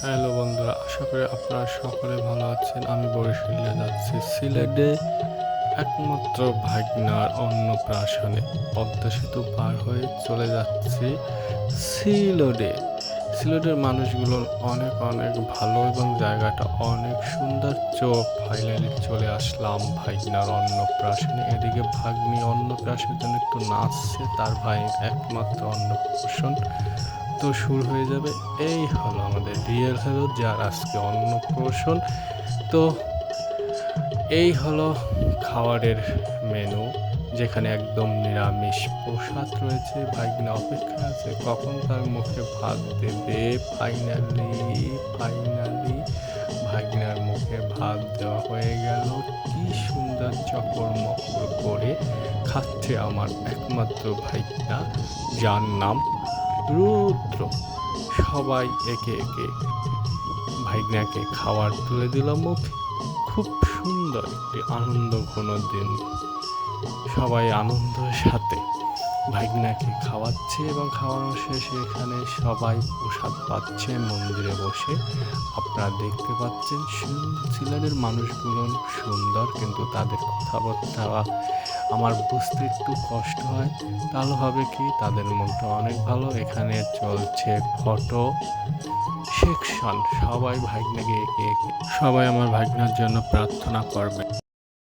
Hello বন্ধুরা, আশা করি আপনারা সকলে ভালো আছেন। আমি বরিশালে যাচ্ছি সিলেটে একমাত্র ভাগ্নার অন্নপ্রাশনে। পদ্মা সেতু পার হয়ে চলে যাচ্ছি সিলেটে। সিলেটের মানুষগুলো অনেক অনেক ভালো এবং জায়গাটা অনেক সুন্দর। ফাইনালি চলে আসলাম ভাগ্নার অন্নপ্রাশনে। এদিকে ভাগ্নি অন্নপ্রাশনের জন্য একটু নাচছে, তার ভাই একমাত্র অন্নপ্রাশন তো শুরু হয়ে যাবে। এই হলো আমাদের রিয়েল হিরো, যার আজকে অন্নপ্রাশন। তো এই হলো খাবারের মেনু, যেখানে একদম নিরামিষ প্রসাদ রয়েছে। ভাগ্নে অপেক্ষা আছে কখন তার মুখে ভাত দেবে। ফাইনালি ভাগ্নার মুখে ভাত দেওয়া হয়ে গেল। কি সুন্দর চকর মকর করে খাচ্ছে আমার একমাত্র ভাগ্না, যার নাম রুদ্র। সবাই একে একে ভাগ্নাকে খাবার তুলে দিল মুখে। খুব সুন্দর একটি আনন্দ ঘন দিন। সবাই আনন্দের সাথে ভাগ্নাকে খাওয়াচ্ছে এবং খাওয়ানো শেষে এখানে সবাই প্রসাদ পাচ্ছে মন্দিরে বসে। আপনারা দেখতে পাচ্ছেন সিলেটের মানুষগুলো সুন্দর, কিন্তু তাদের কথাবার্তা আমার বুঝতে একটু কষ্ট হয়। তাহলে হবে কি, তাদের মনটা অনেক ভালো। এখানে চলছে ফটো সেকশন। সবাই আমার ভাগ্নার জন্য প্রার্থনা করবে।